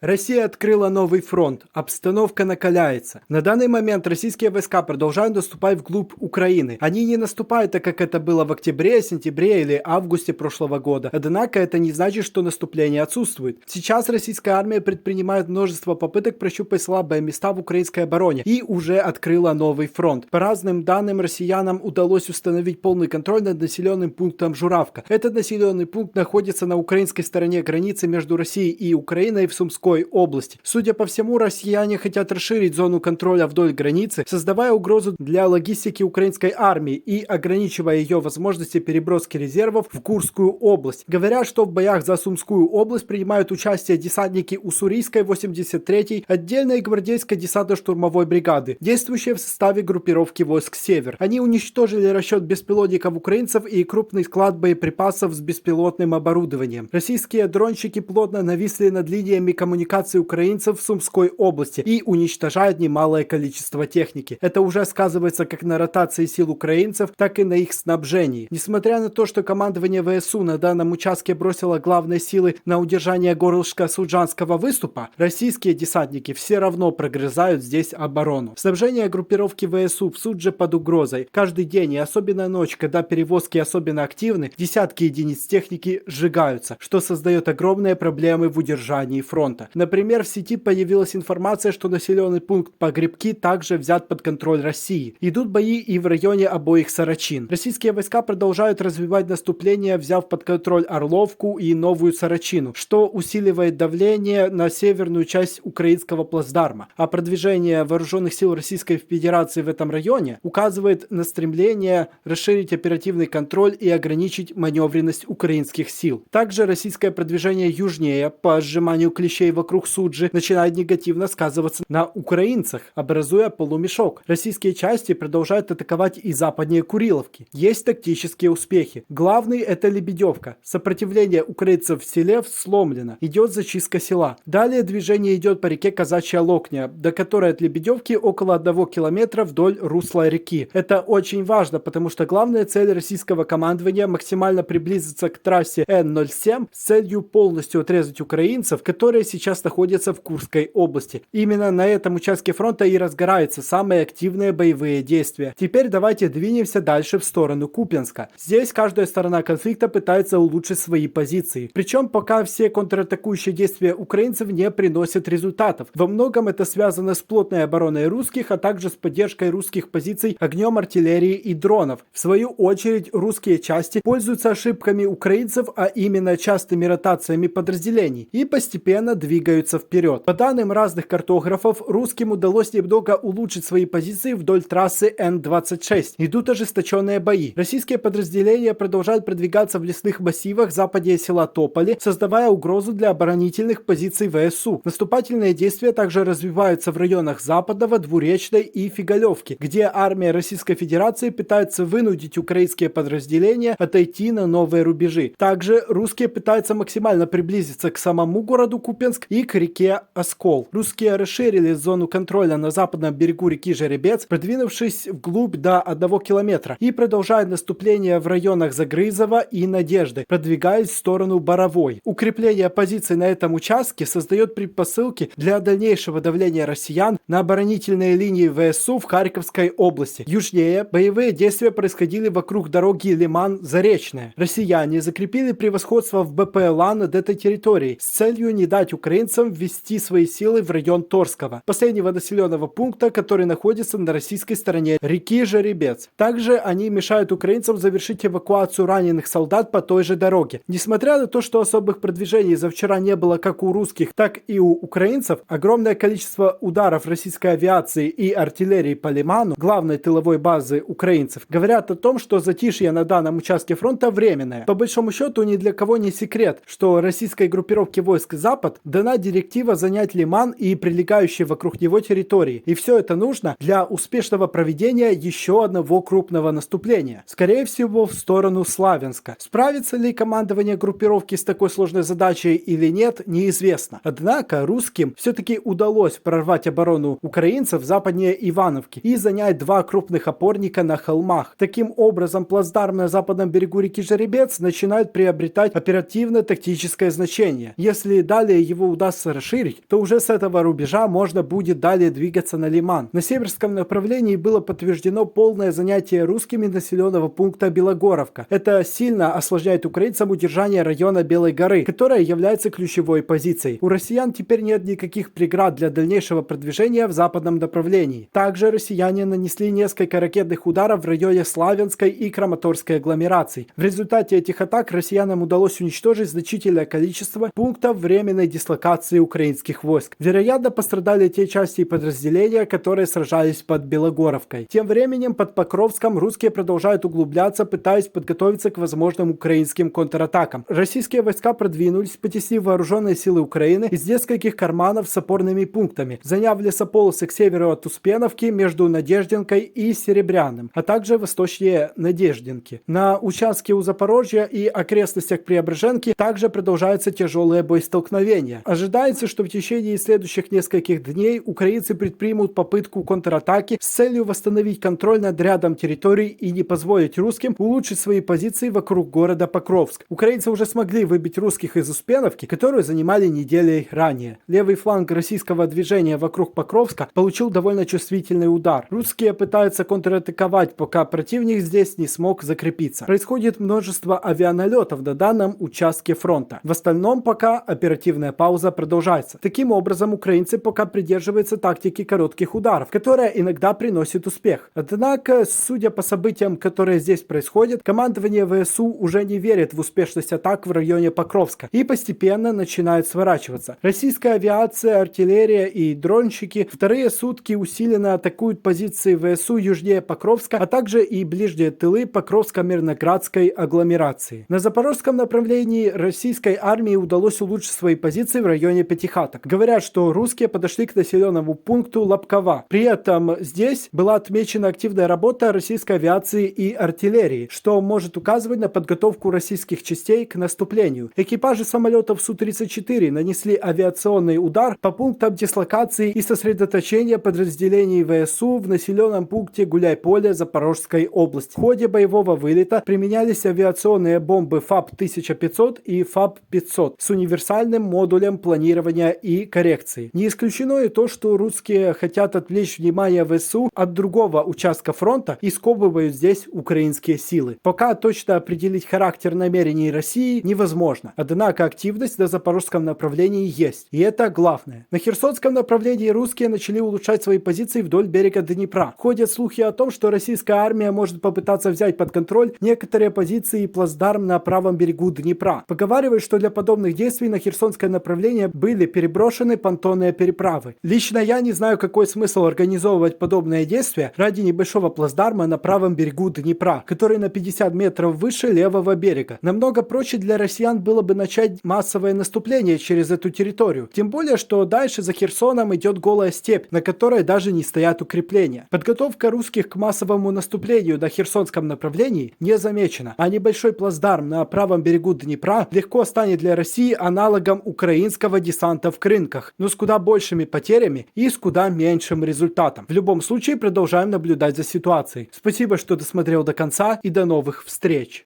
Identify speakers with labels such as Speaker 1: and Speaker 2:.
Speaker 1: Россия открыла новый фронт, обстановка накаляется. На данный момент российские войска продолжают наступать вглубь Украины. Они не наступают так, как это было в октябре, сентябре или августе прошлого года. Однако это не значит, что наступление отсутствует. Сейчас российская армия предпринимает множество попыток прощупать слабые места в украинской обороне и уже открыла новый фронт. По разным данным, россиянам удалось установить полный контроль над населенным пунктом Журавка. Этот населенный пункт находится на украинской стороне границы между Россией и Украиной в Сумской области. Судя по всему, россияне хотят расширить зону контроля вдоль границы, создавая угрозу для логистики украинской армии и ограничивая ее возможности переброски резервов в Курскую область. Говорят, что в боях за Сумскую область принимают участие десантники Уссурийской 83-й отдельной гвардейской десантно-штурмовой бригады, действующие в составе группировки войск «Север». Они уничтожили расчет беспилотников украинцев и крупный склад боеприпасов с беспилотным оборудованием. Российские дронщики плотно нависли над линиями коммуникации украинцев в Сумской области и уничтожают немалое количество техники. Это уже сказывается как на ротации сил украинцев, так и на их снабжении. Несмотря на то, что командование ВСУ на данном участке бросило главные силы на удержание горлышка Суджанского выступа, российские десантники все равно прогрызают здесь оборону. Снабжение группировки ВСУ в Судже под угрозой. Каждый день и особенно ночь, когда перевозки особенно активны, десятки единиц техники сжигаются, что создает огромные проблемы в удержании фронта. Например, в сети появилась информация, что населенный пункт Погребки также взят под контроль России. Идут бои и в районе обоих Сарачин. Российские войска продолжают развивать наступление, взяв под контроль Орловку и Новую Сарачину, что усиливает давление на северную часть украинского плацдарма. А продвижение вооруженных сил Российской Федерации в этом районе указывает на стремление расширить оперативный контроль и ограничить маневренность украинских сил. Также российское продвижение южнее по сжиманию клещей вокруг Суджи начинает негативно сказываться на украинцах, образуя полумешок. Российские части продолжают атаковать и западнее Куриловки. Есть тактические успехи. Главный — это Лебедевка. Сопротивление украинцев в селе сломлено. Идет зачистка села. Далее движение идет по реке Казачья Локня, до которой от Лебедевки около 1 километра вдоль русла реки. Это очень важно, потому что главная цель российского командования — максимально приблизиться к трассе Н-07 с целью полностью отрезать украинцев, которые сейчас находятся в Курской области. Именно на этом участке фронта и разгораются самые активные боевые действия. Теперь давайте двинемся дальше в сторону Купянска. Здесь каждая сторона конфликта пытается улучшить свои позиции. Причем пока все контратакующие действия украинцев не приносят результатов. Во многом это связано с плотной обороной русских, а также с поддержкой русских позиций огнем артиллерии и дронов. В свою очередь, русские части пользуются ошибками украинцев, а именно частыми ротациями подразделений, и постепенно двигаются вперед. По данным разных картографов, русским удалось немного улучшить свои позиции вдоль трассы Н-26. Идут ожесточенные бои. Российские подразделения продолжают продвигаться в лесных массивах западнее села Тополи, создавая угрозу для оборонительных позиций ВСУ. Наступательные действия также развиваются в районах Западного, Двуречной и Фигалевки, где армия Российской Федерации пытается вынудить украинские подразделения отойти на новые рубежи. Также русские пытаются максимально приблизиться к самому городу Купянск и к реке Оскол. Русские расширили зону контроля на западном берегу реки Жеребец, продвинувшись вглубь до 1 километра, и продолжают наступление в районах Загрызова и Надежды, продвигаясь в сторону Боровой. Укрепление позиций на этом участке создает предпосылки для дальнейшего давления россиян на оборонительные линии ВСУ в Харьковской области. Южнее боевые действия происходили вокруг дороги Лиман-Заречная. Россияне закрепили превосходство в БПЛА над этой территорией с целью не дать украинцам ввести свои силы в район Торского, последнего населенного пункта, который находится на российской стороне реки Жеребец. Также они мешают украинцам завершить эвакуацию раненых солдат по той же дороге. Несмотря на то, что особых продвижений за вчера не было как у русских, так и у украинцев, огромное количество ударов российской авиации и артиллерии по Лиману, главной тыловой базы украинцев, говорят о том, что затишье на данном участке фронта временное. По большому счету, ни для кого не секрет, что российской группировке войск «Запад» дана директива занять Лиман и прилегающие вокруг него территории. И все это нужно для успешного проведения еще одного крупного наступления. Скорее всего, в сторону Славянска. Справится ли командование группировки с такой сложной задачей или нет, неизвестно. Однако русским все-таки удалось прорвать оборону украинцев западнее Ивановки и занять 2 крупных опорника на холмах. Таким образом, плацдарм на западном берегу реки Жеребец начинает приобретать оперативно-тактическое значение. Если далее его удастся расширить, то уже с этого рубежа можно будет далее двигаться на Лиман. На северском направлении было подтверждено полное занятие русскими населенного пункта Белогоровка. Это сильно осложняет украинцам удержание района Белой горы, которая является ключевой позицией. У россиян теперь нет никаких преград для дальнейшего продвижения в западном направлении. Также россияне нанесли несколько ракетных ударов в районе Славянской и Краматорской агломераций. В результате этих атак россиянам удалось уничтожить значительное количество пунктов временной дислокации украинских войск. Вероятно, пострадали те части и подразделения, которые сражались под Белогоровкой. Тем временем под Покровском русские продолжают углубляться, пытаясь подготовиться к возможным украинским контратакам. Российские войска продвинулись, потеснив вооруженные силы Украины из нескольких карманов с опорными пунктами, заняв лесополосы к северу от Успеновки между Надеждинкой и Серебряным, а также восточнее Надеждинки. На участке у Запорожья и окрестностях Преображенки также продолжаются тяжелые боестолкновения. Ожидается, что в течение следующих нескольких дней украинцы предпримут попытку контратаки с целью восстановить контроль над рядом территорий и не позволить русским улучшить свои позиции вокруг города Покровск. Украинцы уже смогли выбить русских из Успеновки, которую занимали неделей ранее. Левый фланг российского движения вокруг Покровска получил довольно чувствительный удар. Русские пытаются контратаковать, пока противник здесь не смог закрепиться. Происходит множество авианалетов на данном участке фронта. В остальном пока оперативная пауза продолжается. Таким образом, украинцы пока придерживаются тактики коротких ударов, которая иногда приносит успех. Однако, судя по событиям, которые здесь происходят, командование ВСУ уже не верит в успешность атак в районе Покровска и постепенно начинает сворачиваться. Российская авиация, артиллерия и дронщики вторые сутки усиленно атакуют позиции ВСУ южнее Покровска, а также и ближние тылы Покровско-Мирноградской агломерации. На запорожском направлении российской армии удалось улучшить свои позиции в районе Пятихаток. Говорят, что русские подошли к населенному пункту Лобкова. При этом здесь была отмечена активная работа российской авиации и артиллерии, что может указывать на подготовку российских частей к наступлению. Экипажи самолетов Су-34 нанесли авиационный удар по пунктам дислокации и сосредоточения подразделений ВСУ в населенном пункте Гуляйполе Запорожской области. В ходе боевого вылета применялись авиационные бомбы ФАБ-1500 и ФАБ-500 с универсальным модулем планирования и коррекции. Не исключено и то, что русские хотят отвлечь внимание ВСУ от другого участка фронта и сковывают здесь украинские силы. Пока точно определить характер намерений России невозможно. Однако активность на запорожском направлении есть. И это главное. На Херсонском направлении русские начали улучшать свои позиции вдоль берега Днепра. Ходят слухи о том, что российская армия может попытаться взять под контроль некоторые позиции и плацдарм на правом берегу Днепра. Поговаривают, что для подобных действий на Херсонское направление были переброшены понтонные переправы. Лично я не знаю, какой смысл организовывать подобные действия ради небольшого плацдарма на правом берегу Днепра, который на 50 метров выше левого берега. Намного проще для россиян было бы начать массовое наступление через эту территорию. Тем более, что дальше за Херсоном идет голая степь, на которой даже не стоят укрепления. Подготовка русских к массовому наступлению на Херсонском направлении не замечена, а небольшой плацдарм на правом берегу Днепра легко станет для России аналогом украинского десанта в Крынках, но с куда большими потерями и с куда меньшим результатом. В любом случае, продолжаем наблюдать за ситуацией. Спасибо, что досмотрел до конца, и до новых встреч!